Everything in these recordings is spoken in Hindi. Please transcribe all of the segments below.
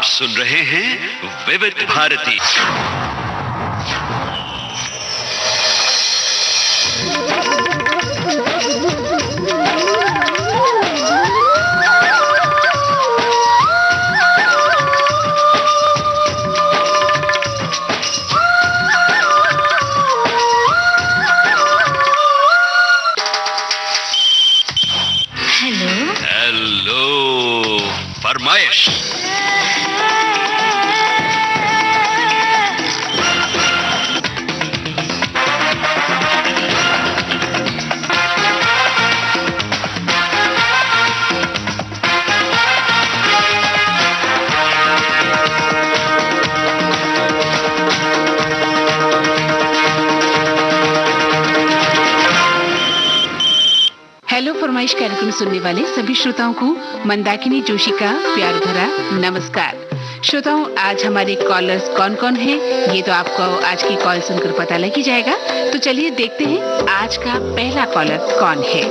सुन रहे हैं विविध भारती। हेलो फरमाइश। हेलो फरमाइश कार्यक्रम सुनने वाले सभी श्रोताओं को मंदाकिनी जोशी का प्यार भरा नमस्कार। श्रोताओं, आज हमारे कॉलर्स कौन कौन हैं ये तो आपको आज की कॉल सुनकर पता लग ही जाएगा। तो चलिए देखते हैं आज का पहला कॉलर कौन है।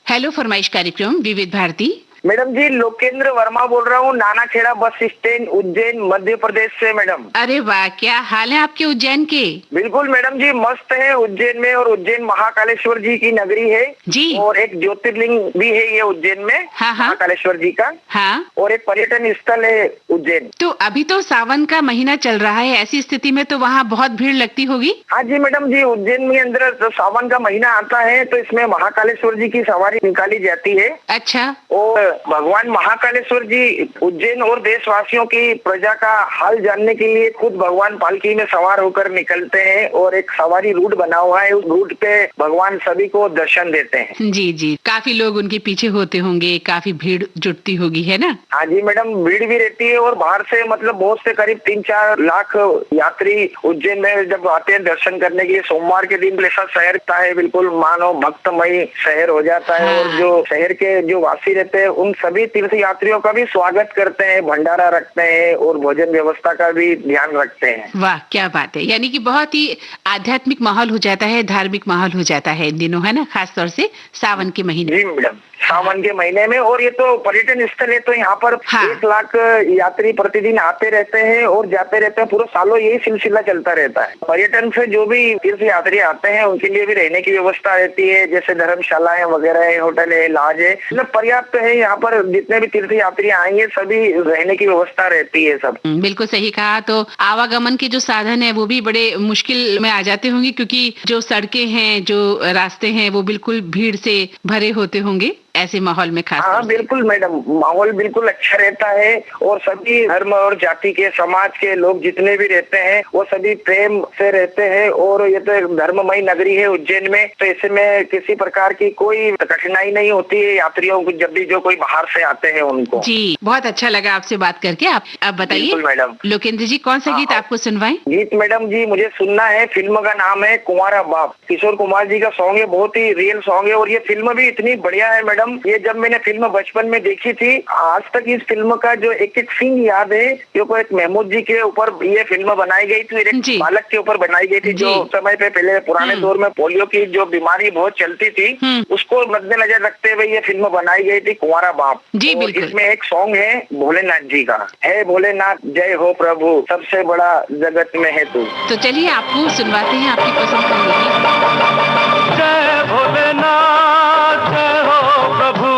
हेलो फरमाइश कार्यक्रम विविध भारती। मैडम जी, लोकेंद्र वर्मा बोल रहा हूँ, नानाखेड़ा बस स्टैंड, उज्जैन, मध्य प्रदेश से। मैडम अरे वाह, क्या हाल है आपके उज्जैन के? बिल्कुल मैडम जी, मस्त है उज्जैन में। और उज्जैन महाकालेश्वर जी की नगरी है जी। और एक ज्योतिर्लिंग भी है ये उज्जैन में। हाँ। महाकालेश्वर जी का। हाँ। और एक पर्यटन स्थल है उज्जैन। तो अभी तो सावन का महीना चल रहा है, ऐसी स्थिति में तो वहाँ बहुत भीड़ लगती होगी। हाँ जी मैडम जी, उज्जैन में अंदर तो सावन का महीना आता है तो इसमें महाकालेश्वर जी की सवारी निकाली जाती है। अच्छा। और भगवान महाकालेश्वर जी उज्जैन और देशवासियों की प्रजा का हाल जानने के लिए खुद भगवान पालकी में सवार होकर निकलते हैं और एक सवारी रूट बना हुआ है। उस रूट पे भगवान सभी को दर्शन देते हैं। जी जी, काफी लोग उनके पीछे होते होंगे, काफी भीड़ जुटती होगी, है ना? हाँ जी मैडम, भीड़ भी रहती है और बाहर से मतलब बहुत से करीब 3-4 लाख यात्री उज्जैन में जब आते हैं दर्शन करने के लिए। सोमवार के दिन ऐसा शहर का है, बिल्कुल मानो भक्तमय शहर हो जाता है। हाँ। और जो शहर के जो वासी रहते हैं उन सभी तीर्थ यात्रियों का भी स्वागत करते हैं, भंडारा रखते हैं और भोजन व्यवस्था का भी ध्यान रखते हैं। वाह, क्या बात है। यानी कि बहुत ही आध्यात्मिक माहौल हो जाता है, धार्मिक माहौल हो जाता है इन दिनों, है ना? खास तौर से सावन के महीने। जी मैडम, सावन के महीने में। और ये तो पर्यटन स्थल है तो यहाँ पर हाँ। 1 लाख यात्री प्रतिदिन आते रहते हैं और जाते रहते हैं। पूरा सालों यही सिलसिला चलता रहता है। पर्यटन से जो भी तीर्थ यात्री आते हैं उनके लिए भी रहने की व्यवस्था रहती है, जैसे धर्मशालाएं वगैरह है, होटल है, लॉज है, मतलब पर्याप्त है। यहाँ पर जितने भी तीर्थ यात्री आएंगे सभी रहने की व्यवस्था रहती है सब। बिल्कुल सही कहा। तो आवागमन के जो साधन है वो भी बड़े मुश्किल में आ जाते होंगे, क्योंकि जो सड़कें हैं, जो रास्ते हैं वो बिल्कुल भीड़ से भरे होते होंगे ऐसे माहौल में। खास हाँ बिल्कुल मैडम, माहौल बिल्कुल अच्छा रहता है और सभी धर्म और जाति के, समाज के लोग जितने भी रहते हैं वो सभी प्रेम से रहते हैं। और ये तो एक धर्ममय नगरी है उज्जैन में, तो ऐसे में किसी प्रकार की कोई कठिनाई नहीं होती है यात्रियों को जब भी जो कोई बाहर से आते हैं उनको। जी, बहुत अच्छा लगा आपसे बात करके। आप अब बताइए मैडम, लोकेंद्र जी, कौन सा गीत आपको सुनवाएं? गीत मैडम जी मुझे सुनना है, फिल्म का नाम है कुंवारा बाप। किशोर कुमार जी का सॉन्ग है, बहुत ही रियल सॉन्ग है। और ये फिल्म भी इतनी बढ़िया है मैडम, ये जब मैंने फिल्म बचपन में देखी थी, आज तक इस फिल्म का जो एक एक सीन याद है। क्योंकि एक महमूद जी के ऊपर ये फिल्म बनाई गई थी, एक बालक के ऊपर बनाई गई थी जो समय पे पहले पुराने दौर में पोलियो की जो बीमारी बहुत चलती थी, उसको मद्देनजर रखते हुए ये फिल्म बनाई गई थी कुंवारा बाप। जी और बिल्कुल। इसमें एक सॉन्ग है भोलेनाथ जी का, है भोलेनाथ जय हो प्रभु, सबसे बड़ा जगत में है तू। तो चलिए आपको सुनवाते हैं आपकी पसंद का गीत। जय भोलेनाथ जय हो प्रभु,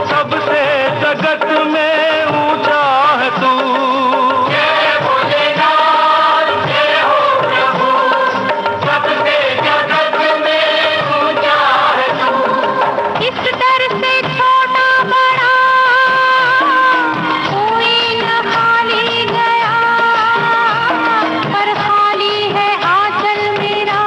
सबसे जगत में ऊंचा है तू। जय भोलेनाथ जय हो प्रभु, सबसे जगत में ऊंचा है तू। इस दर से छोटा बड़ा कोई न खाली गया, पर खाली है आंचल मेरा।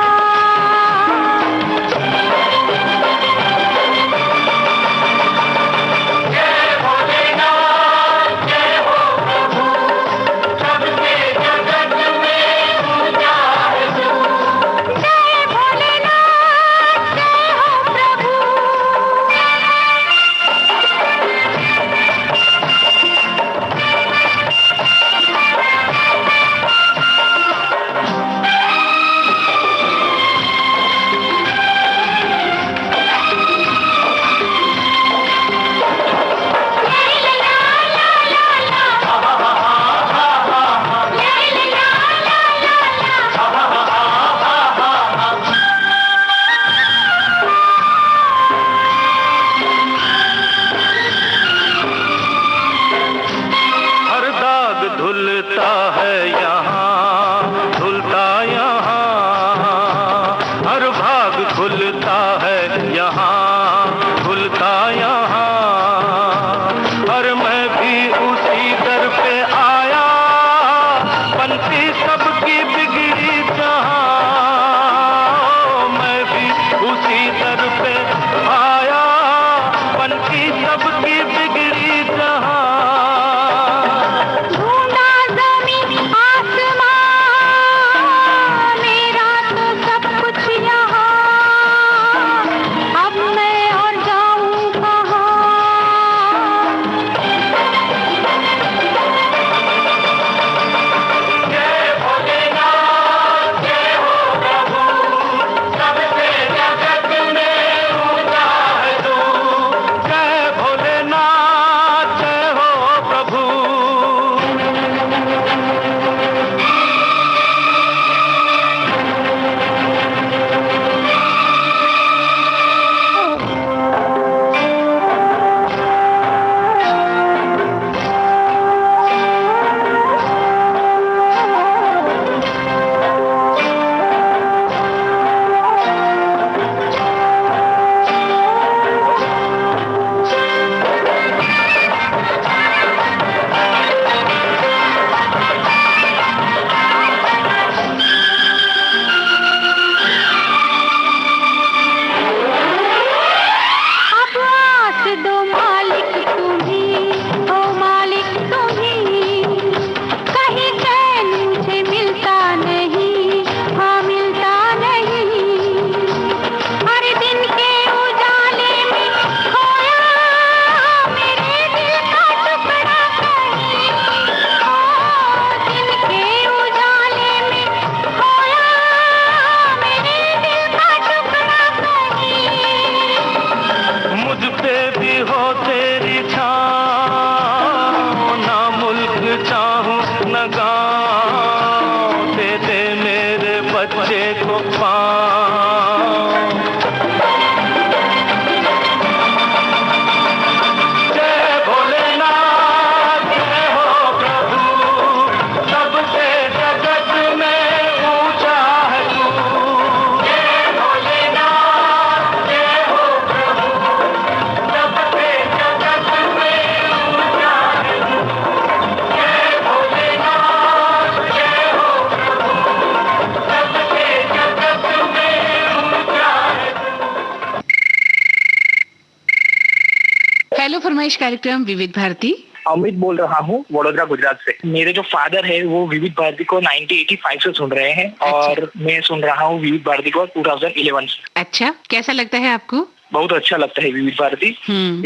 हेलो फरमाइश कार्यक्रम विविध भारती। अमित बोल रहा हूँ वडोदरा गुजरात से। मेरे जो फादर है वो विविध भारती को 1985 से सुन रहे हैं और मैं सुन रहा हूँ विविध भारती को 2011 से। अच्छा, कैसा लगता है आपको? बहुत अच्छा लगता है विविध भारती।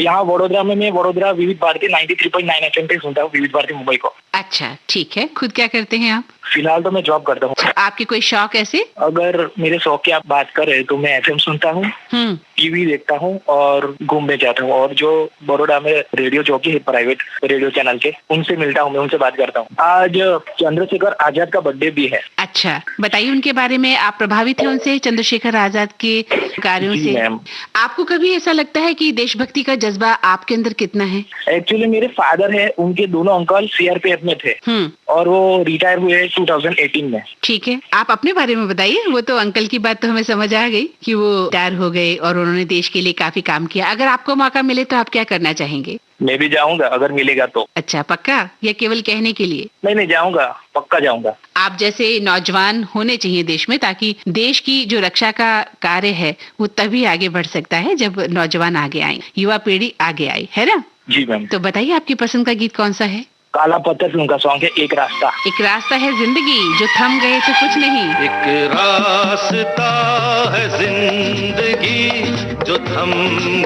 यहाँ वडोदरा में मैं वडोदरा विविध भारती 93.9 FM पे सुनता हूँ विविध भारती मुंबई को। अच्छा, ठीक है। खुद क्या करते हैं आप? फिलहाल तो मैं जॉब करता हूँ। आपके कोई शौक ऐसे? अगर मेरे शौक की आप बात करें तो मैं FM सुनता हूँ, टीवी देखता हूँ और घूमने जाता हूँ। और जो बड़ौदा में रेडियो जॉकी है प्राइवेट रेडियो चैनल के, उनसे मिलता हूँ, मैं उनसे बात करता हूँ। आज चंद्रशेखर आजाद का बर्थडे भी है। अच्छा, बताइए उनके बारे में। आप प्रभावित हैं उनसे, चंद्रशेखर आजाद के कार्यों से? मैम, आपको कभी ऐसा लगता है कि देशभक्ति का जज्बा आपके अंदर कितना है? एक्चुअली मेरे फादर है, उनके दोनों अंकल CRPF में थे और वो रिटायर हुए 2018 में। ठीक है, आप अपने बारे में बताइए। वो तो अंकल की बात तो हमें समझ आ गई कि वो रिटायर हो गए और उन्होंने देश के लिए काफी काम किया। अगर आपको मौका मिले तो आप क्या करना चाहेंगे? मैं भी जाऊंगा अगर मिलेगा तो। अच्छा, पक्का या केवल कहने के लिए? नहीं, जाऊंगा, पक्का जाऊंगा। आप जैसे नौजवान होने चाहिए देश में, ताकि देश की जो रक्षा का कार्य है वो तभी आगे बढ़ सकता है जब नौजवान आगे आए, युवा पीढ़ी आगे आई, है ना? जी मैम। तो बताइए आपकी पसंद का गीत कौन सा है? काला पत्थर फिल्म का सॉन्ग है एक रास्ता। एक रास्ता है जिंदगी, जो थम गए तो कुछ नहीं। एक रास्ता है जिंदगी, जो थम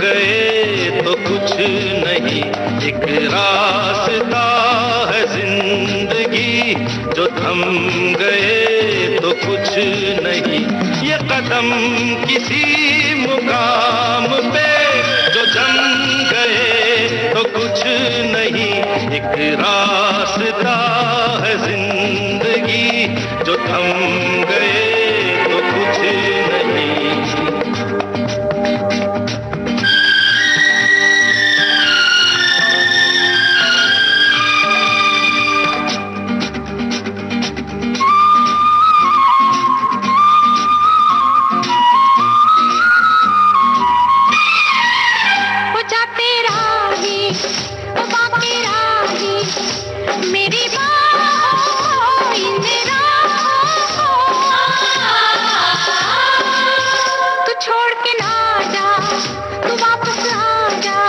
गए तो कुछ नहीं। एक रास्ता है जिंदगी, जो थम गए तो कुछ नहीं। ये कदम किसी मुकाम पे जो जम गए तो कुछ नहीं। एक रास्ता है जिंदगी, जो थम गए तो कुछ नहीं। वो जाते राही, वो बाकी राही, मेरी बाहों इन राहों तू छोड़ के ना जा, तू वापस आ जा।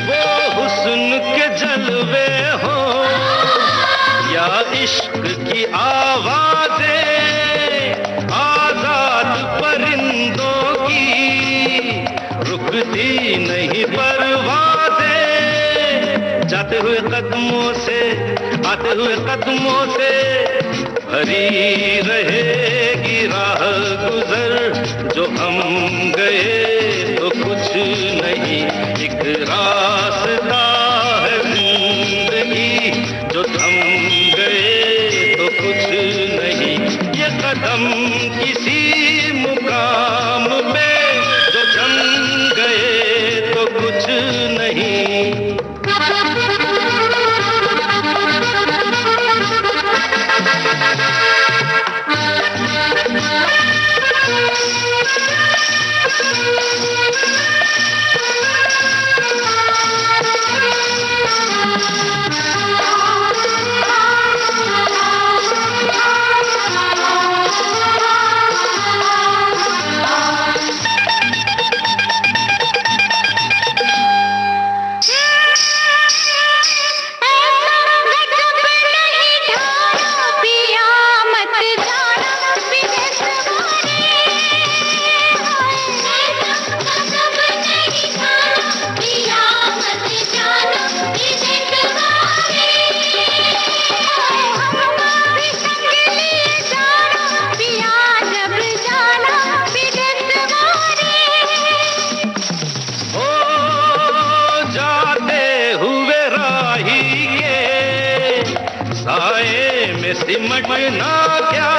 वो हुस्न के जलवे हो या इश्क की आवाजें, आजाद परिंदों की रुकती नहीं परवाजें। जाते हुए कदमों से, आते हुए कदमों से भरी रहेगी राह गुजर। जो हम गए तो कुछ नहीं। एक रास्ता है जिंदगी, जो थम गए तो कुछ नहीं। ये कदम किसी मुकाम पे जो जम गए तो कुछ नहीं। सिमटना क्या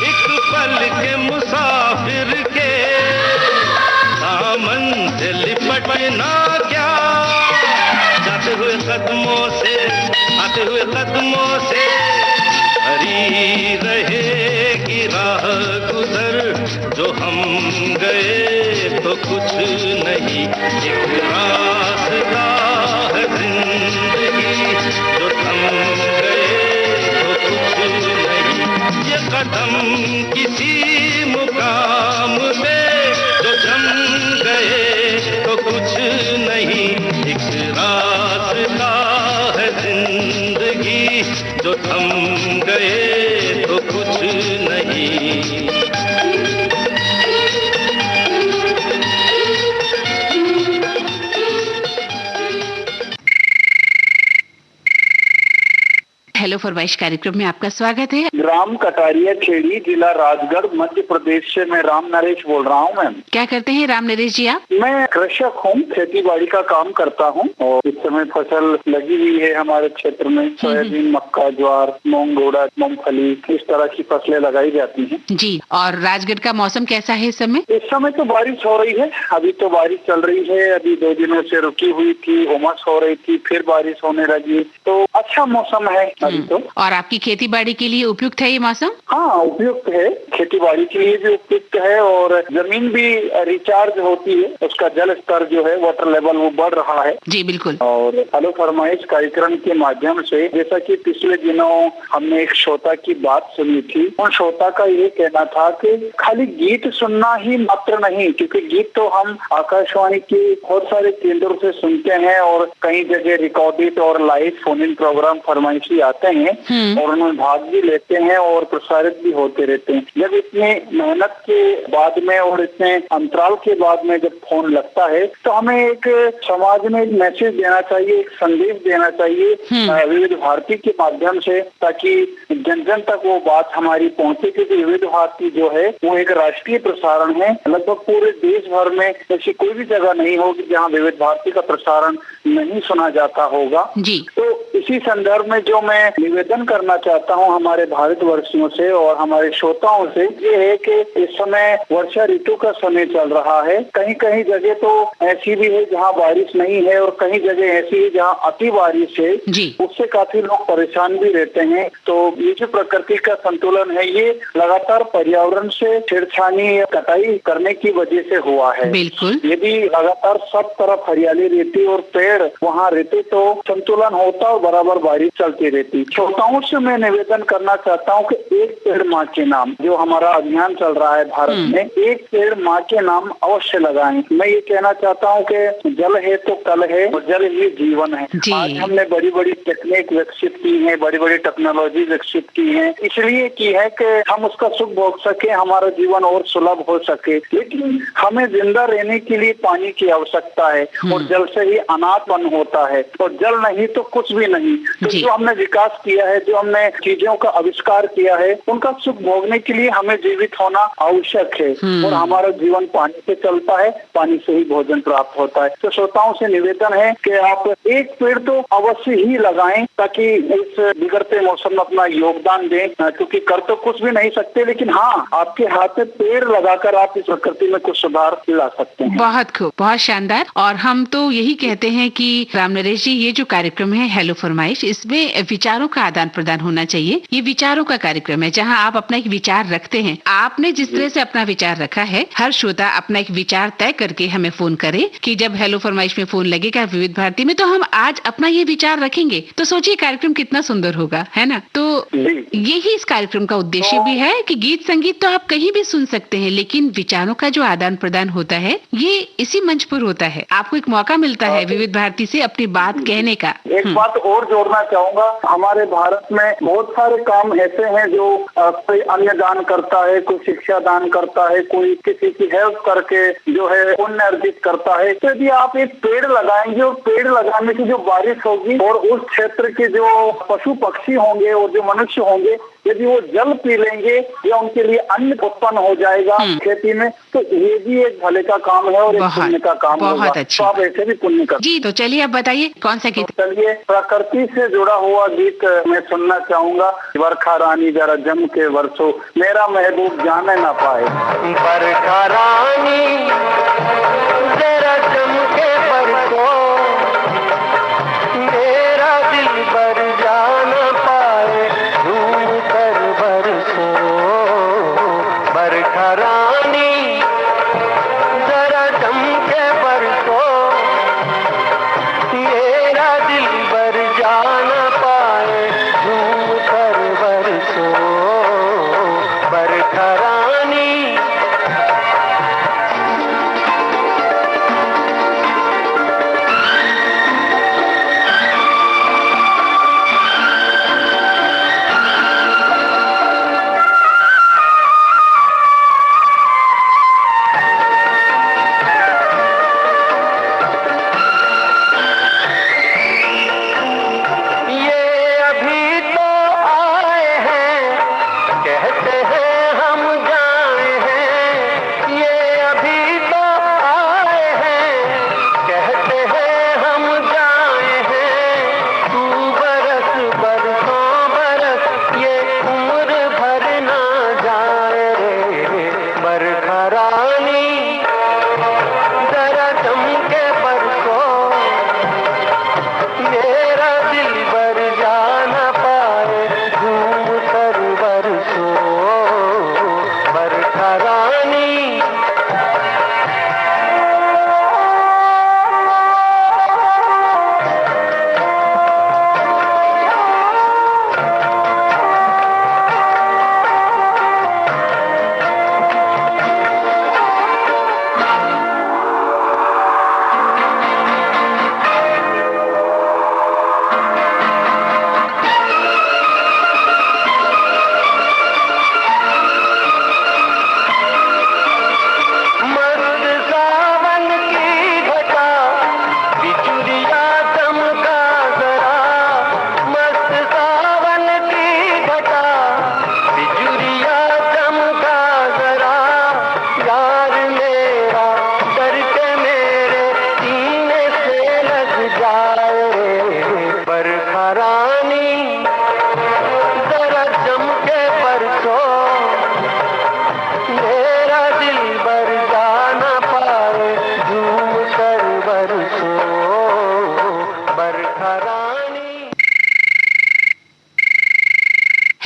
एक पल के मुसाफिर के दामन से लिपटना क्या। जाते हुए कदमों से, आते हुए कदमों से भरी रहेगी राह गुजर। जो हम गए तो कुछ नहीं। एक रास्ता किसी मुकाम पे जो जम गए तो कुछ नहीं, एक रास्ता है जिंदगी, जो थम गए तो कुछ नहीं। हेलो फरमाइश कार्यक्रम में आपका स्वागत है। ग्राम कटारिया खेड़ी, जिला राजगढ़, मध्य प्रदेश से मैं राम नरेश बोल रहा हूँ। मैम, क्या करते हैं राम नरेश जी आप? मैं कृषक हूँ, खेती बाड़ी का काम करता हूँ और इस समय फसल लगी हुई है हमारे क्षेत्र में। सोयाबीन, मक्का, ज्वार, मूंग, उड़द, मूंगफली, इस तरह की फसलें लगाई जाती हैं। जी, और राजगढ़ का मौसम कैसा है इस समय? इस समय तो बारिश हो रही है, अभी तो बारिश चल रही है। अभी 2 दिनों से रुकी हुई थी, उमस हो रही थी, फिर बारिश होने लगी, तो अच्छा मौसम है अभी तो। और आपकी खेती बाड़ी के लिए उपयुक्त है ये मौसम? हाँ, उपयुक्त है, खेती बाड़ी के लिए भी उपयुक्त है और जमीन भी रिचार्ज होती है, उसका जल स्तर जो है, वाटर लेवल, वो बढ़ रहा है। जी बिल्कुल। और हेलो फरमाइश कार्यक्रम के माध्यम से, जैसा कि पिछले दिनों हमने एक श्रोता की बात सुनी थी, उन श्रोता का ये कहना था कि खाली गीत सुनना ही मात्र नहीं, क्योंकि गीत तो हम आकाशवाणी के बहुत सारे केंद्रों से सुनते हैं और कई जगह रिकॉर्डेड और लाइव फोन इन प्रोग्राम फरमाइशी आते हैं और उनमें भाग भी लेते हैं और प्रसारित भी होते रहते हैं। जब इतने मेहनत के बाद में और इतने अंतराल के बाद में जब फोन लगता है तो हमें एक समाज में एक मैसेज देना चाहिए, एक संदेश देना चाहिए विविध भारती के माध्यम से, ताकि जन जन तक वो बात हमारी पहुंचे। क्योंकि विविध भारती जो है वो एक राष्ट्रीय प्रसारण है, लगभग पूरे देश भर में ऐसी कोई भी जगह नहीं होगी जहाँ विविध भारती का प्रसारण नहीं सुना जाता होगा। जी। तो इसी संदर्भ में जो मैं निवेदन करना चाहता हूं हमारे भारतवर्षियों से और हमारे श्रोताओं से, ये है कि इस समय वर्षा ऋतु का समय चल रहा है। कहीं कहीं जगह तो ऐसी भी है जहां बारिश नहीं है और कहीं जगह ऐसी है जहां अति बारिश है, उससे काफी लोग परेशान भी रहते हैं। तो ये जो प्रकृति का संतुलन है, ये लगातार पर्यावरण से छेड़छानी या कटाई करने की वजह से हुआ है। बिल्कुल। यदि लगातार सब तरफ हरियाली रहती और पेड़ वहाँ रहते तो संतुलन होता और बराबर बारिश चलती रहती। श्रोताओं से मैं निवेदन करना चाहता हूँ कि एक पेड़ माँ के नाम, जो हमारा अभियान चल रहा है भारत में, एक पेड़ माँ के नाम अवश्य लगाएं। मैं ये कहना चाहता हूँ कि जल है तो कल है और जल ही जीवन है। आज हमने बड़ी बड़ी टेक्निक विकसित की है, बड़ी बड़ी टेक्नोलॉजी विकसित की है, इसलिए की है कि हम उसका सुख भोग सके, हमारा जीवन और सुलभ हो सके। लेकिन हमें जिंदा रहने के लिए पानी की आवश्यकता है और जल से ही अनाथपन होता है और जल नहीं तो कुछ भी नहीं। तो जो हमने विकास किया है, जो हमने चीजों का आविष्कार किया है, उनका सुख भोगने के लिए हमें जीवित होना आवश्यक है और हमारा जीवन पानी से चलता है, पानी से ही भोजन प्राप्त होता है। तो श्रोताओं से निवेदन है कि आप एक पेड़ तो अवश्य ही लगाएं ताकि इस बिगड़ते मौसम में अपना योगदान दें, क्योंकि कर तो कुछ भी नहीं सकते, लेकिन हाँ, आपके हाथ में पेड़ लगाकर आप इस प्रकृति में कुछ सुधार ला सकते हैं। बहुत खूब, बहुत शानदार। और हम तो यही कहते हैं कि राम नरेश जी, ये जो कार्यक्रम है हेलो फरमाइश, इसमें विचारों का आदान प्रदान होना चाहिए। ये विचारों का कार्यक्रम है जहां आप अपना एक विचार रखते हैं। आपने जिस तरह से अपना विचार रखा है, हर श्रोता अपना एक विचार तय करके हमें फोन करे कि जब हेलो फरमाइश में फोन लगेगा विविध भारती में, तो हम आज अपना ये विचार रखेंगे। तो सोचिए कार्यक्रम कितना सुंदर होगा, है ना? तो यही इस कार्यक्रम का उद्देश्य भी है कि गीत संगीत तो आप कहीं भी सुन सकते हैं, लेकिन विचारों का जो आदान प्रदान होता है ये इसी मंच पर होता है। आपको एक मौका मिलता है विविध भारती से अपनी बात कहने का। एक बात और जोड़ना चाहूंगा, हमारे भारत में बहुत सारे काम ऐसे हैं जो कोई अन्य दान करता है, कोई शिक्षा दान करता है, कोई किसी की हेल्प करके जो है पुण्य अर्जित करता है। तो यदि आप एक पेड़ लगाएंगे और पेड़ लगाने की जो बारिश होगी और उस क्षेत्र के जो पशु पक्षी होंगे और जो मनुष्य होंगे, यदि वो जल पी लेंगे या उनके लिए अन्न उत्पन्न हो जाएगा खेती में, तो ये भी एक भले का काम है और एक पुण्य का काम होगा। तो आप ऐसे भी पुण्य कर। जी, तो चलिए आप बताइए कौन सा गीत? चलिए, प्रकृति से जुड़ा हुआ गीत मैं सुनना चाहूंगा। बरखा रानी जरा जम के बरसो, मेरा महबूब जाने ना पाए। बरखा रानी जरा जम के बरसो, मेरा दिल बर जान पाए, झूम कर बरसो। बरखा रानी जरा जम के बरसो, मेरा दिल बर जान पाए, झूम कर बरसो। बरखा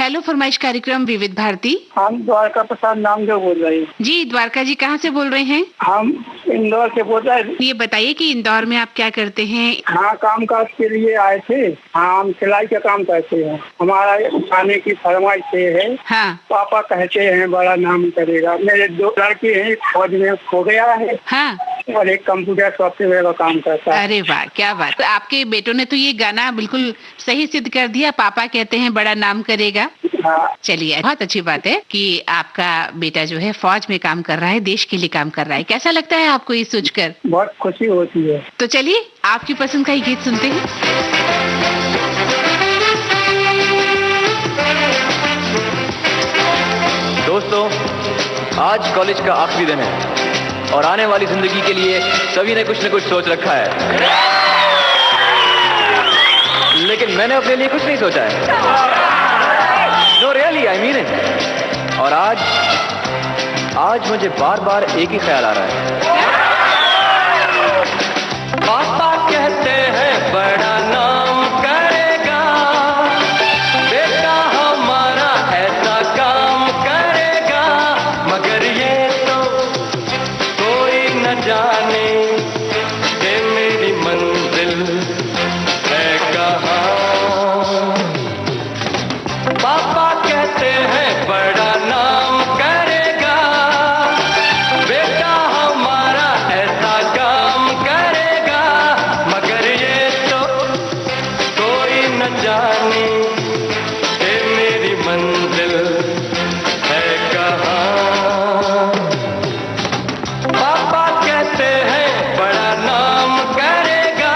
हेलो फरमाइश कार्यक्रम विविध भारती। हम द्वारका प्रसाद नामदेव बोल रहे हैं। जी द्वारका जी, कहाँ से बोल रहे हैं? हम इंदौर से बोल रहे हैं। ये बताइए कि इंदौर में आप क्या करते हैं? हाँ, काम काज के लिए आए थे। हाँ, हम सिलाई का काम करते हैं। हमारा खाने की फरमाइश से है। हाँ। पापा कहते हैं बड़ा नाम करेगा। मेरे 2 लड़के हैं, फौज में हो गया है। हाँ। और एक कंप्यूटर सॉफ्टवेयर का काम करता है। अरे वाह, क्या बात। तो आपके बेटों ने तो ये गाना बिल्कुल सही सिद्ध कर दिया, पापा कहते हैं बड़ा नाम करेगा। हाँ। चलिए, बहुत अच्छी बात है कि आपका बेटा जो है फौज में काम कर रहा है, देश के लिए काम कर रहा है। कैसा लगता है आपको ये सोचकर? बहुत खुशी होती है। तो चलिए आपकी पसंद का ये गीत सुनते हैं। दोस्तों, आज कॉलेज का आखिरी दिन है और आने वाली जिंदगी के लिए सभी ने कुछ न कुछ सोच रखा है, लेकिन मैंने अपने लिए कुछ नहीं सोचा है। No really, I mean it. और आज मुझे बार बार एक ही ख्याल आ रहा है। पापा कहते हैं बड़ा नाम करेगा, बेटा हमारा ऐसा काम करेगा, मगर ये तो कोई न जाने कि मेरी मंजिल है कहाँ। पापा कहते हैं बड़ा नाम करेगा, बेटा हमारा ऐसा काम करेगा, मगर ये तो कोई न जाने कि मेरी मंजिल है कहाँ। पापा कहते हैं बड़ा नाम करेगा।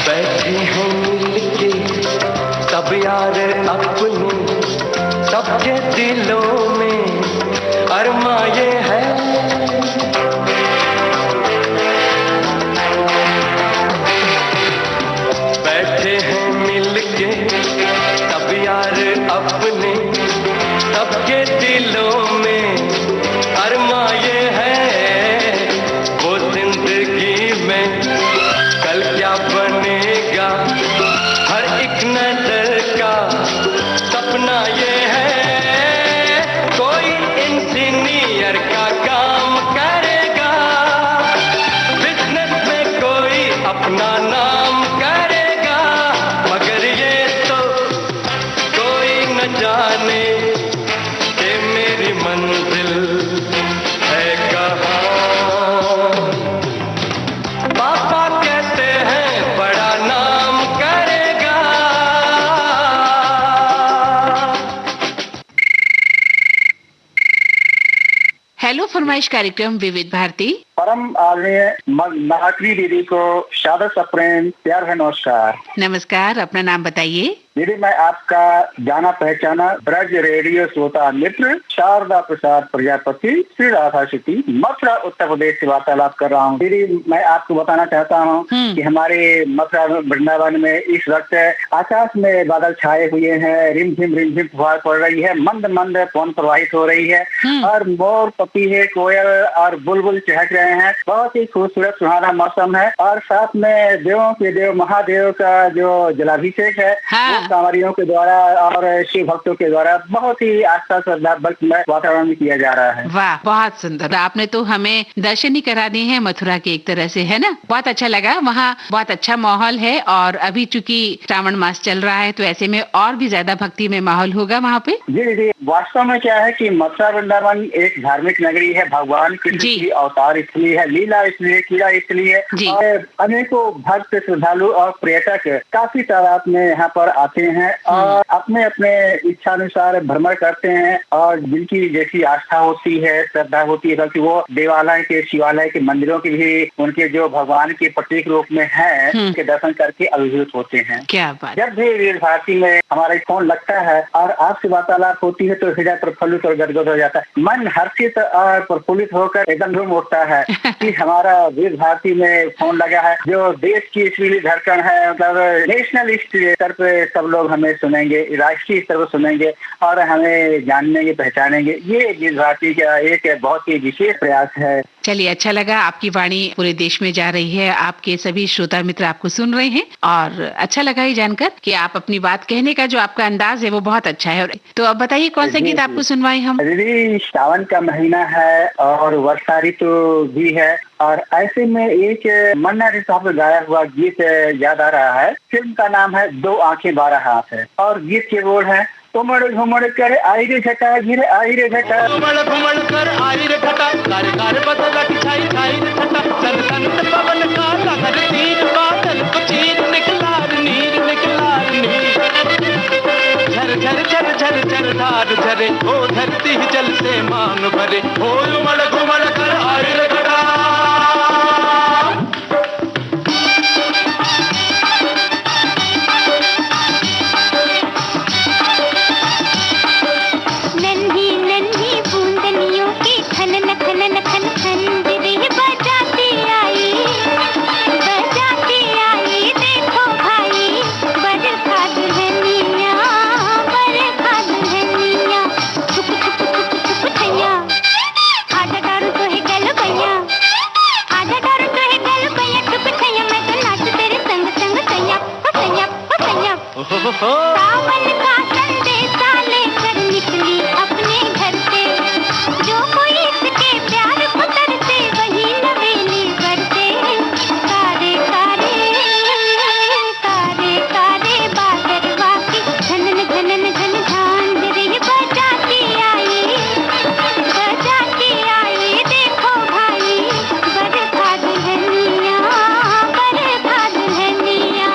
बैठी हैं मिलके सब यार अपने, सबके दिलों में अरमा ये है। बैठे हैं मिलके सब यार अपने, सबके दिलों में अरमा ये है। वो जिंदगी में कल क्या बनेगा, हर एक नजर का सपना ये है। कोई इंजीनियर का काम करेगा, बिजनेस में कोई अपना नाम करेगा, मगर ये तो कोई न जाने कि मेरी मंजिल है कहाँ। पापा कहते हैं बड़ा नाम करेगा। हेलो फरमाइश कार्यक्रम विविध भारती। परम आदरणीय महाश्री दीदी को सादर सप्रेम प्यार है नमस्कार। नमस्कार, अपना नाम बताइए। दीदी, मैं आपका जाना पहचाना ब्रज रेडियो श्रोता मित्र शारदा प्रसाद प्रजापति, श्री राधा सिटी, मथुरा उत्तर प्रदेश से वार्तालाप कर रहा हूँ। दीदी, मैं आपको बताना चाहता हूँ कि हमारे मथुरा वृंदावन में इस वक्त आकाश में बादल छाए हुए हैं, रिमझिम फुहार पड़ रही है, मंद मंद पवन प्रवाहित हो रही है और मोर, पपीहे, कोयल और बुलबुल चहक रहे हैं। बहुत ही खूबसूरत सुहाना मौसम है और साथ में देवों के देव महादेव का जो जलाभिषेक है कांवरियों के द्वारा और शिव भक्तों के द्वारा बहुत ही आस्था श्रद्धा भक्तिमय वातावरण में किया जा रहा है। वाह, बहुत सुंदर। आपने तो हमें दर्शन ही करा दिए हैं मथुरा के, एक तरह से, है ना? बहुत अच्छा लगा। वहाँ बहुत अच्छा माहौल है और अभी चूंकि श्रावण मास चल रहा है तो ऐसे में और भी ज्यादा भक्ति में माहौल होगा वहाँ पे। जी जी, वास्तव में क्या है कि मथुरा वृंदावन एक धार्मिक नगरी है, भगवान कृष्ण की अवतार स्थली है, लीला स्थली है, क्रीड़ा स्थली है और अनेकों भक्त, श्रद्धालु और पर्यटक काफी तादाद में यहाँ पर आते हैं और अपने अपने इच्छानुसार भ्रमण करते हैं और जिनकी जैसी आस्था होती है, श्रद्धा होती है, बल्कि वो देवालय के, शिवालय के, मंदिरों के भी उनके जो भगवान के प्रतीक रूप में है उनके दर्शन करके अभिभूत होते हैं। क्या बात। जब भी विविध भारती में हमारा फोन लगता है और आपसे वार्तालाप होती है तो हृदय प्रफुल्लित और गदगद हो जाता है, मन हर्षित और प्रफुल्लित होकर एकदम झूम उठता है कि हमारा विविध भारती में फोन लगा है, जो देश की इसलिए धड़कन है, मतलब नेशनल स्तर पे सब लोग हमें सुनेंगे, राष्ट्रीय स्तर पर सुनेंगे और हमें जानेंगे, पहचानेंगे। ये विविध भारती का एक बहुत ही विशेष प्रयास है। चलिए, अच्छा लगा, आपकी वाणी पूरे देश में जा रही है, आपके सभी श्रोता मित्र आपको सुन रहे हैं और अच्छा लगा ये जानकर कि आप अपनी बात कहने का जो आपका अंदाज है वो बहुत अच्छा है। तो अब बताइए कौन सा गीत आपको सुनवाएं हम? दीदी, सावन का महीना है और वर्षा ऋतु भी है और ऐसे में एक मन्ना डे साहब का गाया हुआ गीत याद आ रहा है। फिल्म का नाम है दो आंखें 12 हाथ है और गीत के बोल है, घुमड़ घुमड़ कर आई रे झटा, घिरे आई रे झटा, घुमड़ घुमड़ कर आई रे झटा, कार कार बदला की छाई छाई रे झटा, सन सन पवन का लहर तीर, बादल को चीर निकला नीर, निकला नीर, झर झर झर झर झर धार झरे, ओ धरती जल से मांग भरे, ओ घुमड़ घुमड़ कर आई रे झटा। सावन का संदेशा लेकर निकली अपने घर से, जो कोई इसके प्यार को तरसे वही नवेली बरसे, कारे कारे कारे कारे बादरवा की झनन झनन झन झांझरी बजाती आई, देखो भाई बरखा दुल्हनिया, बरखा दुल्हनिया।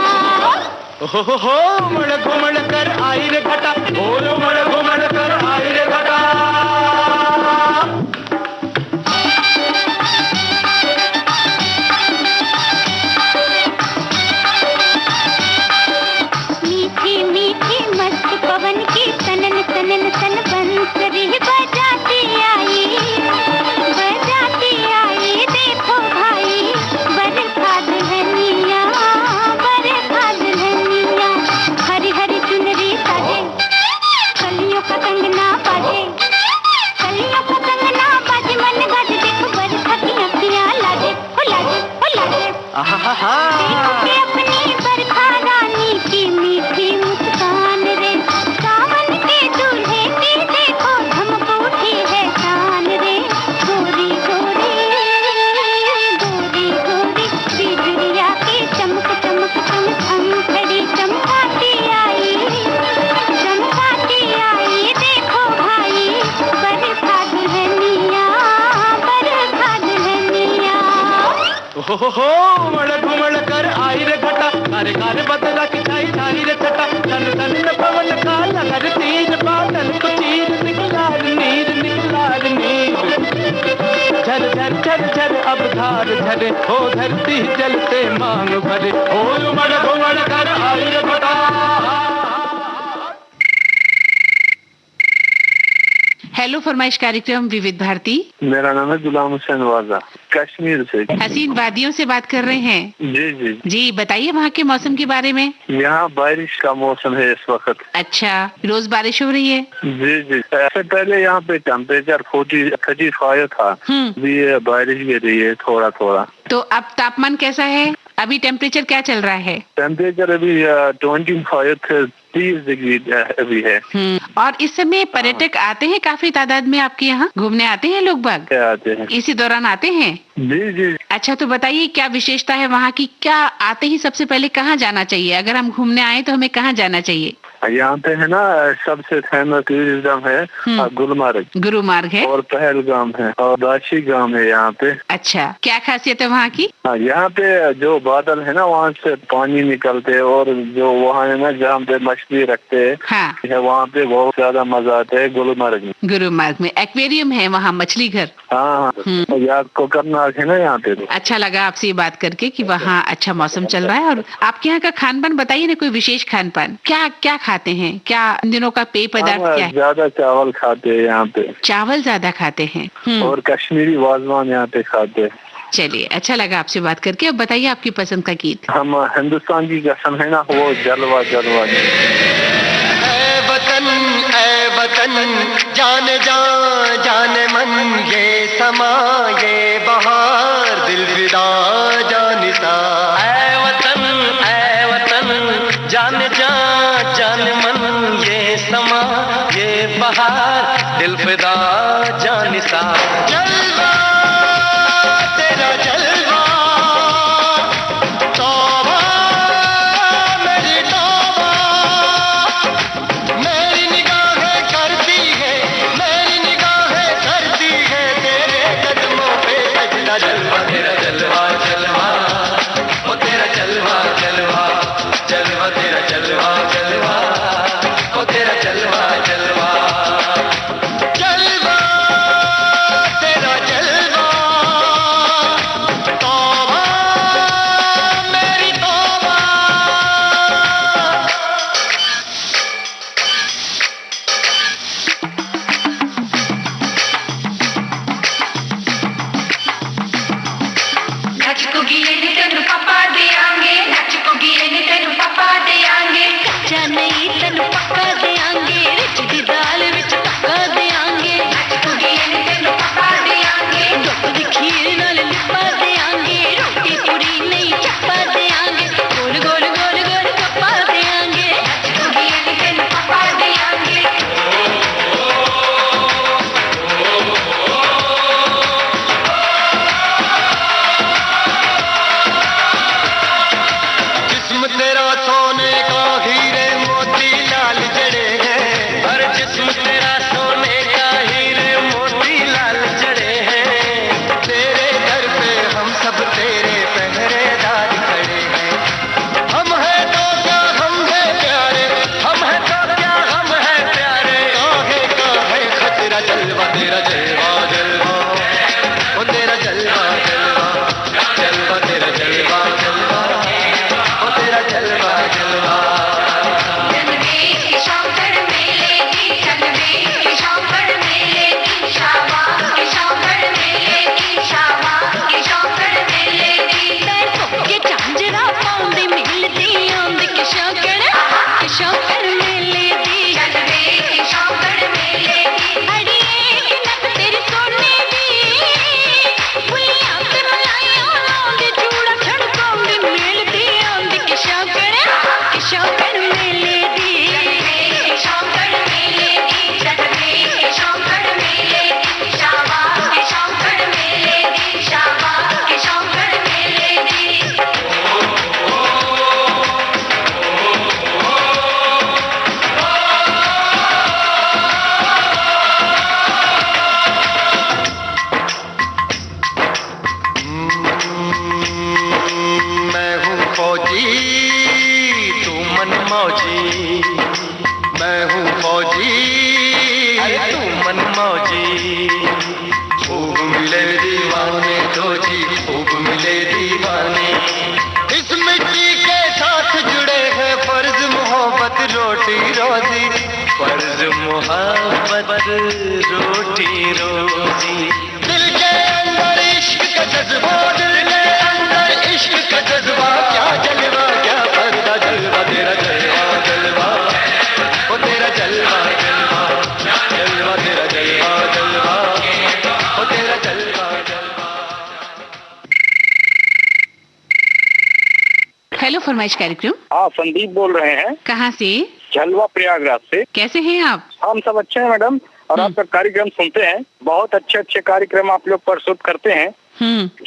हो मड़ घुमड़ कर आई रे घटा, बोलो मड़ घुमड़ कर आई रे घटा। मीठी मीठी मस्त पवन की सनन सनन सन बंसरी बजाती आई, देखो भाई बरखा दुल्हनिया, बरखा दुल्हनिया। हरी हरी चुनरी साजे, कलियों का कंगना बाजे, कलियों का कंगना बाजे, मन गाजे, देखो बरखा की अखियां लाजे, हो लाजे, हो लाजे। देखो के अपनी बरखा रानी की मीठी मुस्कान रे, सावन के दूल्हे की देखो धमक उठी है शान रे, गोरी गोरी गोरी गोरी बिजुलिया की चमक चमक चमक अंधड़ी चमकाती आई, देखो भाई बरखा दुल्हनिया, बरखा दुल्हनिया। हो मड़ घुमड़ कर आई रे घटा, कार कार बदला की छाई छाई रे छटा, सन सन पवन का लहर तीर, बादल को चीर निकला नीर, निकला नीर, झर झर झर झर अब धार झरे, हो धरती जल से मांग भरे, हो मड़ घुमड़ कर आई रे घटा। हेलो फरमाइश कार्यक्रम विविध भारती। मेरा नाम है गुलाम हुसैन वाजा, कश्मीर से। हसीन वादियों से बात कर रहे हैं। जी जी जी, बताइए वहाँ के मौसम के बारे में। यहाँ बारिश का मौसम है इस वक्त। अच्छा, रोज बारिश हो रही है? जी जी, ऐसे पहले यहाँ पे टेम्परेचर 35 था, अभी बारिश भी रही है थोड़ा थोड़ा। तो अब तापमान कैसा है? अभी टेम्परेचर क्या चल रहा है? टेम्परेचर अभी 30 डिग्री अभी है। और इस समय पर्यटक आते हैं काफी तादाद में आपके यहाँ घूमने आते हैं लोग बाग? आते हैं, इसी दौरान आते हैं? जी जी। अच्छा, तो बताइए क्या विशेषता है वहाँ की? क्या आते ही सबसे पहले कहाँ जाना चाहिए? अगर हम घूमने आए तो हमें कहाँ जाना चाहिए? यहाँ पे है ना सबसे फेमस टूरिज्म है गुलमर्ग है और पहलगाम है और दाशी गांव है यहाँ पे। अच्छा, क्या खासियत है वहाँ की? यहाँ पे जो बादल है ना वहाँ से पानी निकलते है और जो वहाँ है ना जहाँ पे मछली रखते हैं हाँ। वहाँ पे बहुत ज्यादा मजा आता है। गुलमर्ग में एक्वेरियम है, वहाँ मछली घर। हाँ यार कोकरनाग है ना यहाँ पे। अच्छा लगा आपसे ये बात करके कि वहाँ अच्छा मौसम चल रहा है। और आपके यहाँ का खान पान बताइए ना, कोई विशेष खान पान क्या क्या खाते हैं? क्या इन दिनों का पेय पदार्थ क्या है? ज्यादा चावल खाते हैं यहाँ पे। चावल ज्यादा खाते हैं और कश्मीरी वाजवान यहाँ पे खाते हैं। चलिए, अच्छा लगा आपसे बात करके। अब बताइए आपकी पसंद का गीत। हम हिंदुस्तान की कसम है ना, वो जलवा जलवा। ऐ वतन जाने जा जाने मन, ये समा ये बहार दिल फिदा जानिसा। ऐ वतन जाने जा जाने मन, ये समा ये बहार दिल फिदा जानिसा। जलवा तेरा जलवा, तौबा मेरी तौबा, मेरी निगाहें करती है, मेरी निगाहें करती है तेरे कदमों पे सजदा। जलवा तेरा जलवा जलवा, ओ तेरा जलवा जलवा, जलवा तेरा जलवा जलवा, ओ तेरा जलवा जलवा, जलवा तेरा जलवा, तौबा मेरी तौबा। नचकोगी नहीं तेनु पापा देंगे, नचकोगी नहीं तेनु पापा देंगे, कच्चा नहीं तेनु पक्का देंगे, रिच दी दाल विच पक्का देंगे। नचकोगी नहीं तेनु पापा देंगे, दुध दी खीर नाल लिपा देंगे, रोटी पूरी नहीं चप्पा देंगे, गोल गोल गोल गोल चप्पा देंगे। नचकोगी नहीं तेनु पापा देंगे। जिस्म तेरा सोने का हीरे मोती लाल जड़े हैं, हर जिस्म तेरा सोने का हीरे मोती लाल जड़े हैं। तेरे दर पे हम सब तेरे पहरेदार खड़े हैं। हम हैं तो क्या हम हैं प्यारे, हम हैं तो क्या हम हैं प्यारे, काहे खतरा। जलवा तेरा जलवा जलवा, ओ तेरा जलवा जलवा, जलवा तेरा जलवा जलवा, ओ तेरा जलवा जलवा। जनवेश के शौकड़ मेले की, जनवेश के शौकड़ मेले की, शाबाश के शौकड़ मेले की, शाबाश के शौकड़ मेले की। पैर के झांझरा पाउंदी मिलती आंद के शौकड़ मेले दी, जनवेश के शौकड़ मेले की। अड़िए की नक तेरी सोने दी, फुलियां ते मलाइयां लाउंदी, चूड़ा छड़काउंदी मिलती आंद के शौकड़ मेले दी। जनवेश के शौकड़ मेले की, जनवेश के शौकड़ मेले की, शाबाश के शौकड़ मेले दी, शाबाश के शौकड़ मेले दी। मैं हूँ फौजी तू मन मौजी, मैं हूँ फौजी तू मन मौजी। खूब मिले दीवाने तो जी, खूब मिले दीवाने। इस मिट्टी के साथ जुड़े हैं फर्ज मोहब्बत रोटी रोजी, फर्ज मोहब्बत रोटी रोजी। दिल के अंदर इश्क का जज्बा, दिल के अंदर इश्क का जज्बा, क्या जलवा क्या पर्दा। जलवा तेरा जलवा जलवा, ओ तेरा जलवा जलवा, जलवा तेरा जलवा जलवा, ओ तेरा जलवा जलवा। हेलो फरमाइश कार्यक्रम। हाँ, संदीप बोल रहे हैं। कहाँ से? झलवा प्रयागराज से। कैसे हैं आप? हम सब अच्छे हैं मैडम, और आपका कार्यक्रम सुनते हैं। बहुत अच्छे अच्छे कार्यक्रम आप लोग प्रस्तुत करते हैं।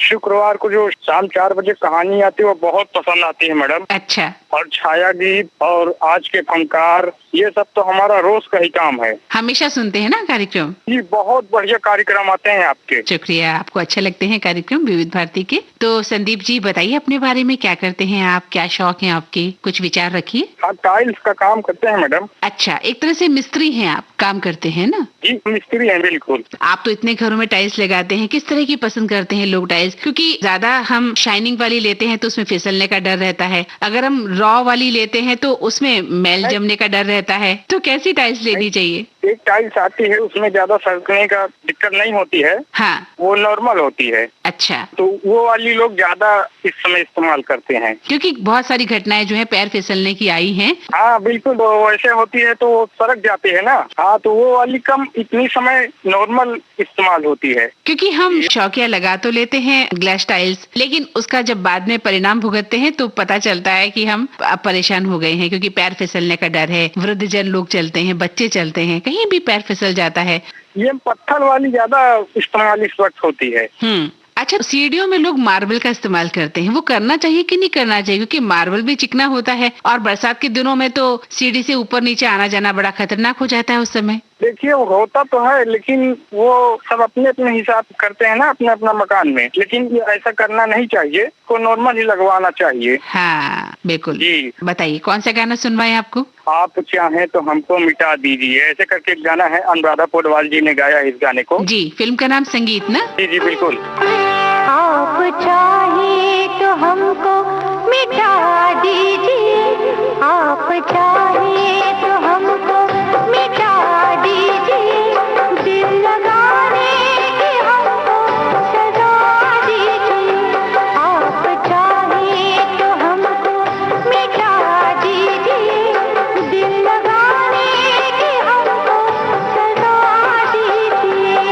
शुक्रवार को जो शाम 4 बजे कहानी आती है वो बहुत पसंद आती है मैडम। अच्छा, और छाया गीत और आज के फनकार, ये सब तो हमारा रोज का ही काम है। हमेशा सुनते हैं ना कार्यक्रम? जी, बहुत बढ़िया कार्यक्रम आते हैं आपके। शुक्रिया, आपको अच्छे लगते हैं कार्यक्रम विविध भारती के। तो संदीप जी बताइए अपने बारे में, क्या करते हैं आप, क्या शौक है आपके, कुछ विचार रखिए। हाँ, टाइल्स का काम करते हैं मैडम। अच्छा, एक तरह से मिस्त्री हैं आप, काम करते हैं ना? जी, मिस्त्री हैं बिल्कुल। आप तो इतने घरों में टाइल्स लगाते हैं, किस तरह की पसंद करते हैं लोग टाइल्स? क्योंकि ज्यादा हम शाइनिंग वाली लेते हैं तो उसमें फिसलने का डर रहता है, अगर हम रॉ वाली लेते हैं तो उसमें मैल जमने का डर रहता है, तो कैसी टाइल्स लेनी चाहिए? एक टाइल्स आती है, उसमें ज्यादा सरकने का दिक्कत नहीं होती है। हाँ, वो नॉर्मल होती है। अच्छा, तो वो वाली लोग ज्यादा इस समय इस्तेमाल करते हैं, क्योंकि बहुत सारी घटनाएं जो है पैर फिसलने की आई हैं। हाँ बिल्कुल, वो वैसे होती है तो वो सरक जाती है ना। हाँ, तो वो वाली कम इतनी समय नॉर्मल इस्तेमाल होती है। क्योंकि हम शौकिया लगा तो लेते हैं ग्लास टाइल्स, लेकिन उसका जब बाद में परिणाम भुगतते हैं तो पता चलता है कि हम अब परेशान हो गए हैं, क्योंकि पैर फिसलने का डर है, वृद्धजन लोग चलते हैं, बच्चे चलते हैं, कहीं भी पैर फिसल जाता है। ये पत्थर वाली ज्यादा इस्तेमाल इस वक्त होती है। अच्छा, सीढ़ियों में लोग मार्बल का इस्तेमाल करते हैं, वो करना चाहिए कि नहीं करना चाहिए? क्योंकि मार्बल भी चिकना होता है और बरसात के दिनों में तो सीढ़ी से ऊपर नीचे आना जाना बड़ा खतरनाक हो जाता है उस समय। देखिए, वो होता तो है, लेकिन वो सब अपने अपने हिसाब करते हैं ना, अपने अपना मकान में। लेकिन ये ऐसा करना नहीं चाहिए, को नॉर्मल ही लगवाना चाहिए। हाँ बिल्कुल जी। बताइए कौन सा गाना सुनवाएं आपको? आप चाहें तो हमको मिटा दीजिए, ऐसे करके एक गाना है, अनुराधा पौडवाल जी ने गाया इस गाने को। जी, फिल्म का नाम संगीत ना? जी जी बिल्कुल। आप चाहे तो हमको मिटा दीजिए, आप चाहे तो हमको मिटा दीजिए, दिल लगाने की हमको सजा दीजिए, आप चाहे तो हमको मिटा दीजिए, दिल लगाने की हमको सजा दीजिए।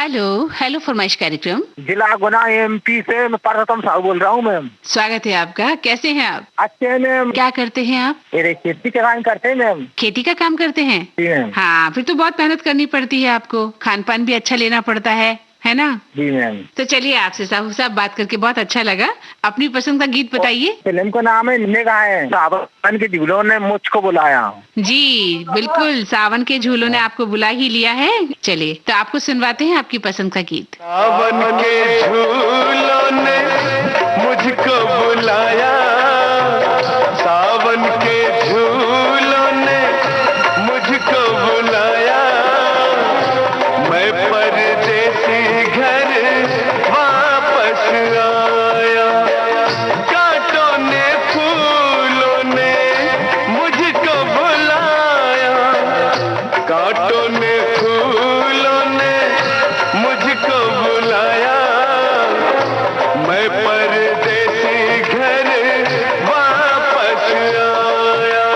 हेलो हेलो फरमाइश कार्यक्रम। जिला गुना एमपी से मैं परसोत्तम साहू बोल रहा हूँ मैम। स्वागत है आपका। कैसे हैं आप? अच्छे हैं मैम। क्या करते हैं आप? मेरे खेती का काम करते हैं मैम। खेती का काम करते हैं? जी मैम। हाँ, फिर तो बहुत मेहनत करनी पड़ती है आपको, खान पान भी अच्छा लेना पड़ता है ना? जी मैम। तो चलिए आपसे साहू साहब बात करके बहुत अच्छा लगा। अपनी पसंद का गीत बताइए। फिल्म का नाम है निगाहें, सावन के झूलों ने मुझको बुलाया। जी बिल्कुल, सावन के झूलों ने आपको बुला ही लिया है। चलिए तो आपको सुनवाते हैं आपकी पसंद का गीत। सावन के झूलों ने मुझको बुलाया, सावन के झूलों ने मुझको बुलाया, मैं परदेसी घर वापस आया, कांटों ने फूलों ने मुझको बुलाया, कांटों ने फूलों ने मुझको बुलाया, मैं परदेसी घर वापस आया।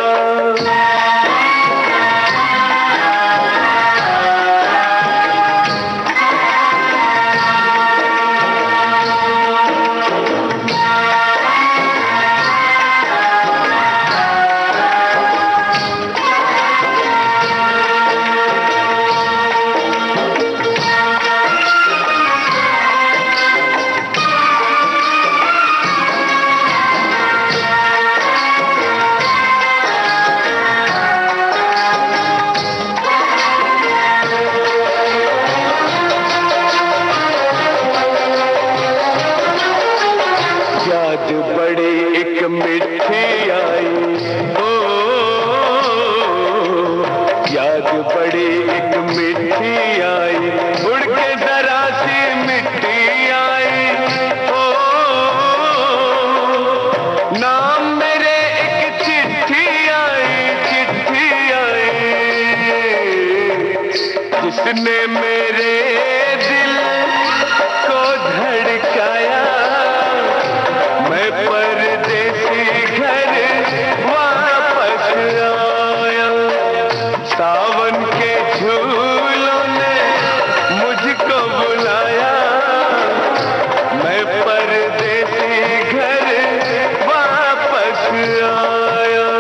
याद बड़ी एक मिठी आई, ओ याद बड़ी एक मिठी आई, उड़ के जरा सी मिट्टी आई, ओ नाम मेरे एक चिट्ठी आई, चिट्ठी आई, जिसने मेरे दिल को धड़काया, मैं परदेसी घर वापस आया, सावन के झूलों ने मुझको बुलाया, मैं परदेसी घर वापस आया।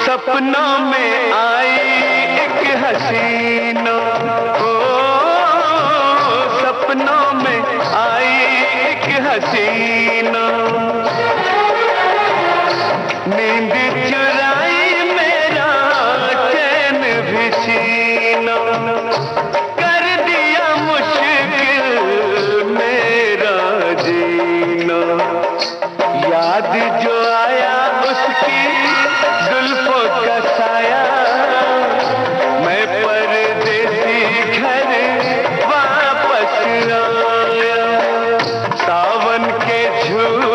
सपनों में आई एक हसीना, ओ सपनों में आई एक हसीना, नींद चुराई मेरा चैन भी छीना, कर दिया मुश्किल मेरा जीना, याद जो आया उसकी जुल्फों का साया, मैं परदेसी घर वापस आया, सावन के झूलों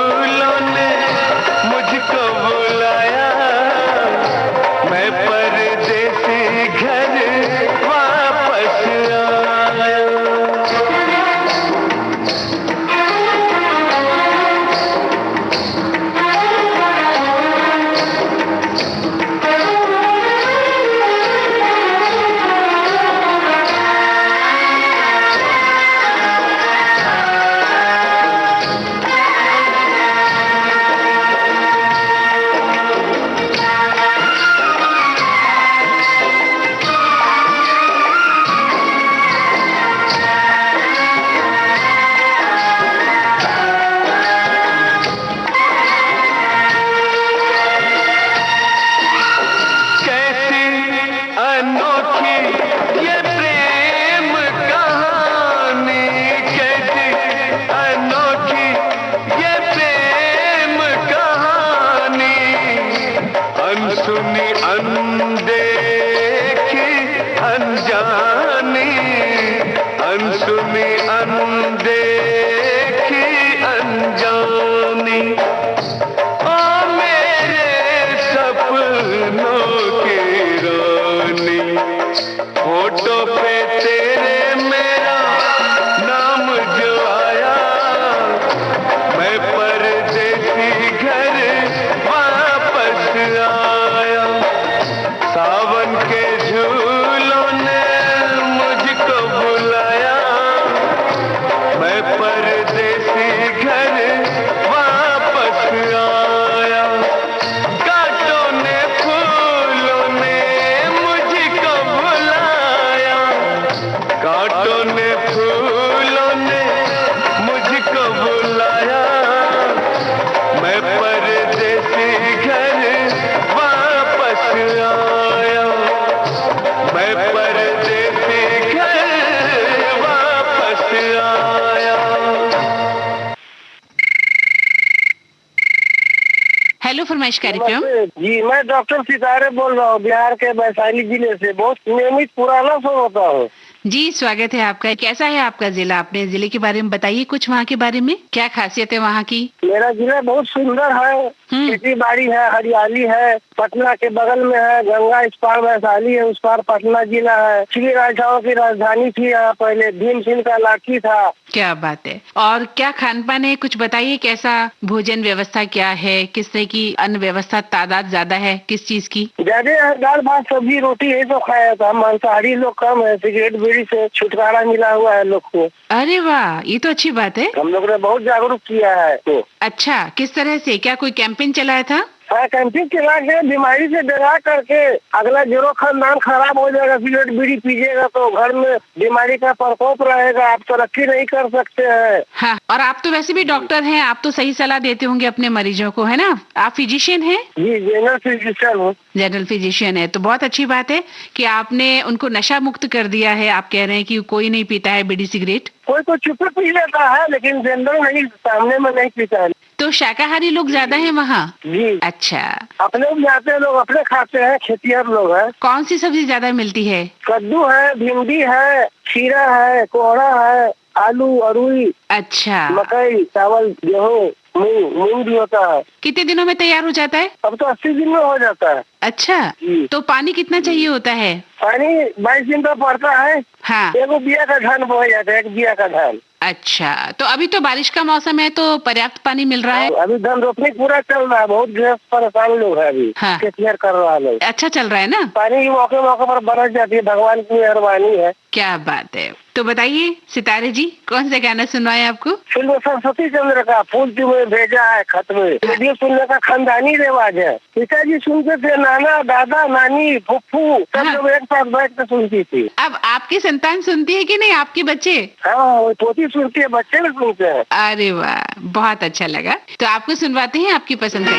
हेलो फरमाइश कार्यक्रम। जी, मैं डॉक्टर सितारे बोल रहा हूँ, बिहार के वैशाली जिले से। बहुत नियमित पुराना शो होता हूँ। जी, स्वागत है आपका। कैसा है आपका जिला? अपने जिले के बारे में बताइए कुछ, वहाँ के बारे में क्या खासियत है वहाँ की? मेरा जिला बहुत सुंदर है, खेती बाड़ी है, हरियाली है, पटना के बगल में है, गंगा इस पार वैशाली है, उस पार पटना जिला है। श्री राजाओं की राजधानी थी यहाँ, पहले भीम सिंह का लाठी था। क्या बात है। और क्या खान पान है, कुछ बताइए, कैसा भोजन व्यवस्था क्या है, किस तरह की अन्न व्यवस्था, तादाद ज्यादा है किस चीज की? ज्यादा दाल भात सब्जी रोटी यही तो खाया था। मांसाहारी लोग कम है, सिगरेट बीड़ी से छुटकारा मिला हुआ है लोग को। अरे वाह, ये तो अच्छी बात है। हम लोग ने बहुत जागरूक किया है तो। अच्छा, किस तरह से, क्या कोई कैंपेन चलाया था? हाँ, कैंपिंग चला के बीमारी से डरा करके अगला जो खानदान खराब हो जाएगा, सिगरेट बीड़ी पीजिएगा तो घर में बीमारी का प्रकोप रहेगा, आप तरक्की नहीं कर सकते हैं। हाँ, और आप तो वैसे भी डॉक्टर हैं, आप तो सही सलाह देते होंगे अपने मरीजों को, है ना? आप फिजिशियन हैं? जी, जनरल फिजिशियन हूँ। जनरल फिजिशियन है तो बहुत अच्छी बात है कि आपने उनको नशा मुक्त कर दिया है। आप कह रहे हैं कि कोई नहीं पीता है बीड़ी सिगरेट? कोई चुप पी लेता है, लेकिन जनरल नहीं, सामने में नहीं पीता है। तो शाकाहारी लोग ज्यादा हैं वहाँ? जी। अच्छा, अपने जाते हैं लोग, अपने खाते हैं, खेतिहर लोग हैं। कौन सी सब्जी ज्यादा मिलती है? कद्दू है, भिंडी है, खीरा है, कोहड़ा है, आलू, अरुई। अच्छा, मकई, चावल, गेहूँ, मूंग भी होता है। कितने दिनों में तैयार हो जाता है? अब तो 80 दिन में हो जाता है। अच्छा, तो पानी कितना चाहिए होता है? पानी 22 दिन का पड़ता है। हाँ, एक बिया का धान बो जाता है, एक बिया का धान। अच्छा, तो अभी तो बारिश का मौसम है तो पर्याप्त पानी मिल रहा है? अभी धान रोपनी पूरा चल रहा है, बहुत गृहस्थ परेशान लोग है अभी। हाँ, खेतिहर कर रहा है। अच्छा चल रहा है ना? पानी की मौके मौके पर बरस जाती है, भगवान की मेहरबानी है। क्या बात है। तो बताइए सितारे जी, कौन सा गाना सुनवाए आपको? फिल्म सरस्वती चंद्र का फूल तुम्हें भेजा है खत में। रेडियो सुनने का खानदानी रिवाज है। पिताजी सुनते थे, नाना, दादा, नानी, फुफ्फू सब लोग एक साथ बैठ कर सुनती थी। अब आपकी संतान सुनती है कि नहीं, आपके बच्चे? हाँ, पोती सुनती है, बच्चे भी सुनते हैं। अरे वाह, बहुत अच्छा लगा। तो आपको सुनवाते हैं आपकी पसंद का।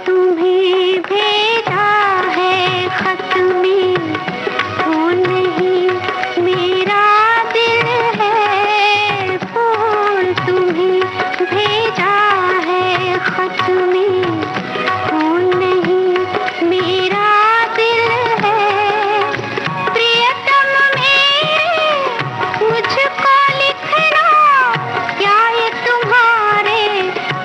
तुम्हें भेजा है खत में, वो नहीं मेरा दिल है। फूल तुम्हें भेजा है खत में, वो नहीं मेरा दिल है। प्रियतम मेरे मुझको लिखना, क्या ये तुम्हारे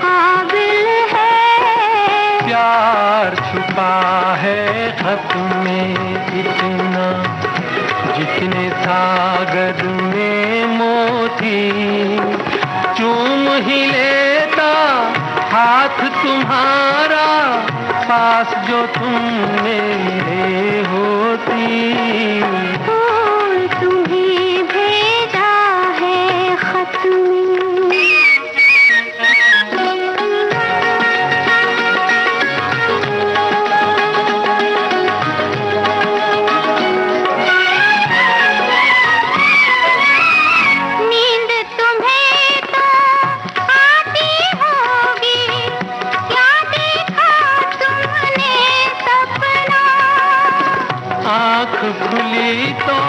काबिल है? प्यार छुपा है खत में इतना, जितने सागर में मोती। चूम ही लेता हाथ तुम्हारा, पास जो तुम मेरे होती। फूल तुम्हें भेजा है खत में। नींद तुम्हें तो आती होगी, क्या देखा तुमने सपना? आँख खुली तो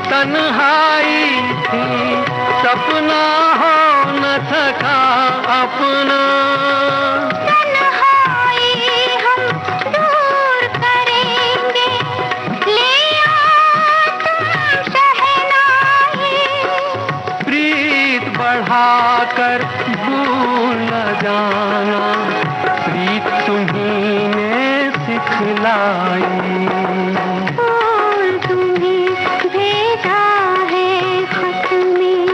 तन्हाई थी, सपना हो न सका अपना। तन्हाई हम दूर करेंगे, ले आओ तुम शहनाई। प्रीत बढ़ाकर भूल न जाना, प्रीत तुम्ही ने सिखलाई। फूल तुम्हें भेजा है खत में।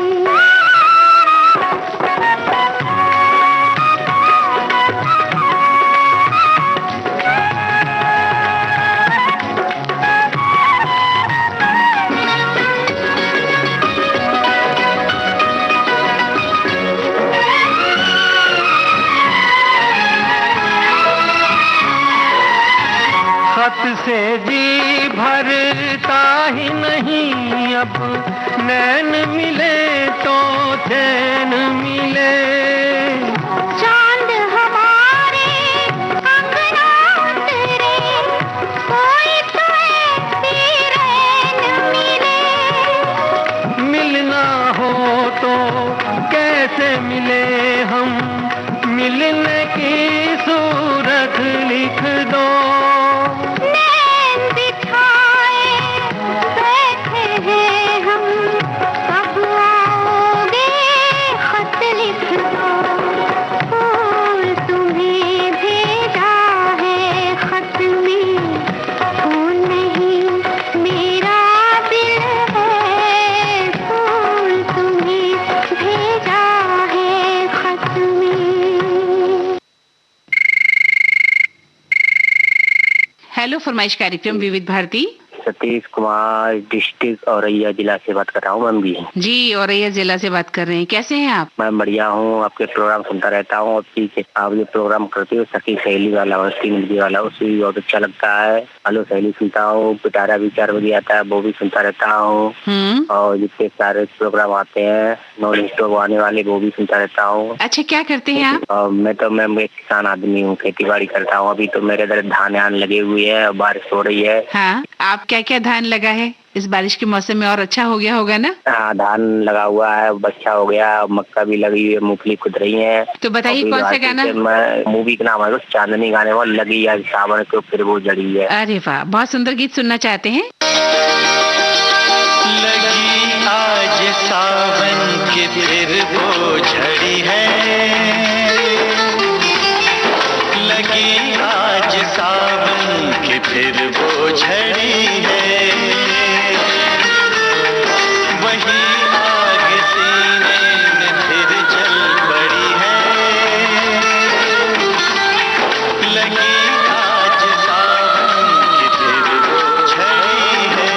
खत से जी भरता ही नहीं, अब नैन मिले तो चैन मिले। चांद हमारे अंगना उतरे, कोई तो ऐसी रैन मिले। मिलना हो तो कैसे मिले हम, मिलने की सूरत लिख दो। नैन बिछाए बैठे हैं हम, कब आओगे खत लिख दो। फूल तुम्हें भेजा है खत में, फूल नहीं मेरा दिल है। फूल तुम्हें भेजा है खत में। हेलो फरमाइश कार्यक्रम विविध भारती। सतीश कुमार डिस्ट्रिक्ट औरैया जिला से बात कर रहा हूँ मैम जी, औरैया जिला से बात कर रहे हैं। कैसे हैं आप? मैं बढ़िया हूँ, आपके प्रोग्राम सुनता रहता हूँ। और पीछे आप जो प्रोग्राम करते हो सखी सहेली वाला और 3 बजे वाला, उससे भी बहुत अच्छा लगता है। हेलो सहेली सुनता हूँ, पिटारा भी 4 बजे आता है, वो भी सुनता रहता हूँ। और जितने सारे प्रोग्राम आते हैं नॉन स्टॉप आने वाले, वो भी सुनता रहता हूँ। अच्छा, क्या करते हैं आप? मैं तो मैम एक किसान आदमी हूँ, खेती बाड़ी करता हूँ। अभी तो मेरे इधर धान लगे हुए है और बारिश हो रही है। हाँ, आप क्या क्या धान लगा है इस बारिश के मौसम में? और अच्छा हो गया होगा ना? हाँ, धान लगा हुआ है, बच्चा हो गया, मक्का भी लगी हुई है, मूंगफली खुद रही है। तो बताइए कौन सा गाना? मूवी का नाम है चांदनी, गाने में लगी है सावन को फिर वो जड़ी है। अरे वाह, बहुत सुंदर गीत सुनना चाहते हैं। लगी आज सावन की फिर वो झड़ी है, लगी आज सावन की फिर वो झड़ी है। वही आग सीने में फिर जल पड़ी है, लगी आज सावन की फिर वो झड़ी है।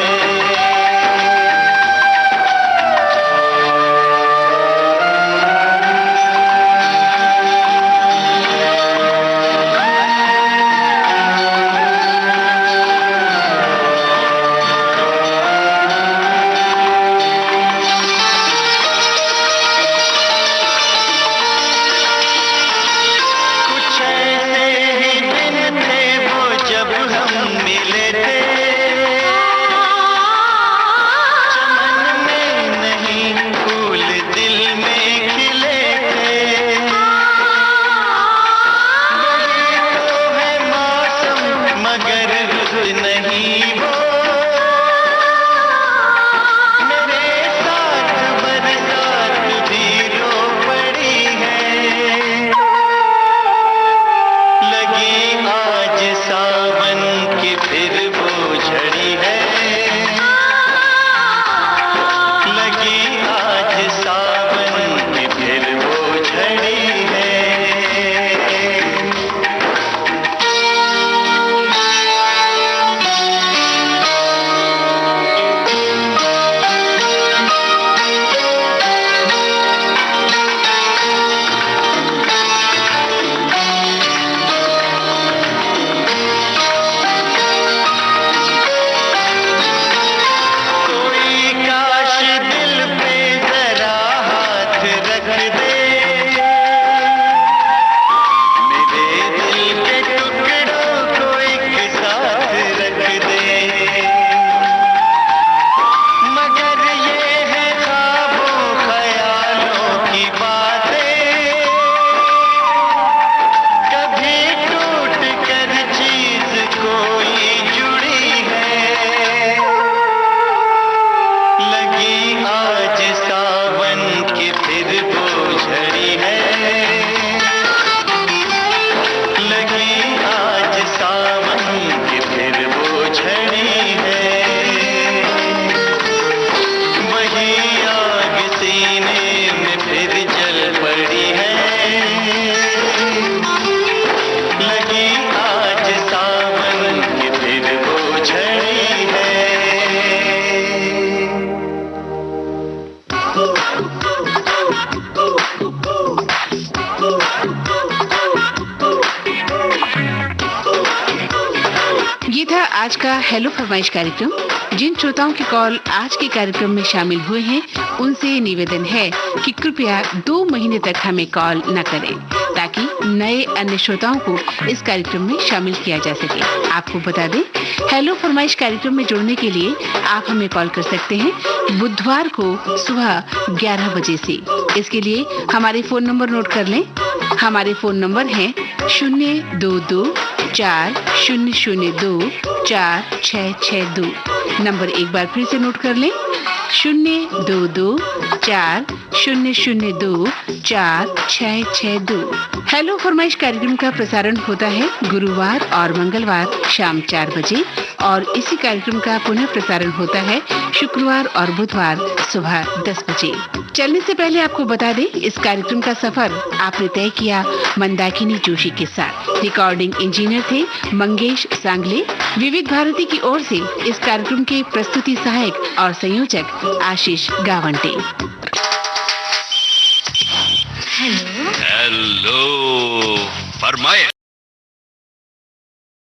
ये था आज का हेलो फरमाइश कार्यक्रम। जिन श्रोताओं की कॉल आज के कार्यक्रम में शामिल हुए हैं उनसे निवेदन है कि कृपया 2 महीने तक हमें कॉल न करें ताकि नए अन्य श्रोताओं को इस कार्यक्रम में शामिल किया जा सके। आपको बता दें, हेलो फरमाइश कार्यक्रम में जुड़ने के लिए आप हमें कॉल कर सकते हैं बुधवार को सुबह 11 बजे से। इसके लिए हमारे फोन नंबर नोट कर लें हमारे फोन नंबर हैं 02240024662। नंबर एक बार फिर से नोट कर लें, 02240024662। हेलो फरमाइश कार्यक्रम का प्रसारण होता है गुरुवार और मंगलवार शाम 4 बजे और इसी कार्यक्रम का पुनः प्रसारण होता है शुक्रवार और बुधवार सुबह 10 बजे। चलने से पहले आपको बता दें, इस कार्यक्रम का सफर आपने तय किया मंदाकिनी जोशी के साथ। रिकॉर्डिंग इंजीनियर थे मंगेश सांगले। विविध भारती की ओर से इस कार्यक्रम के प्रस्तुति सहायक और संयोजक आशीष गावंटे। हेलो फरमाइश।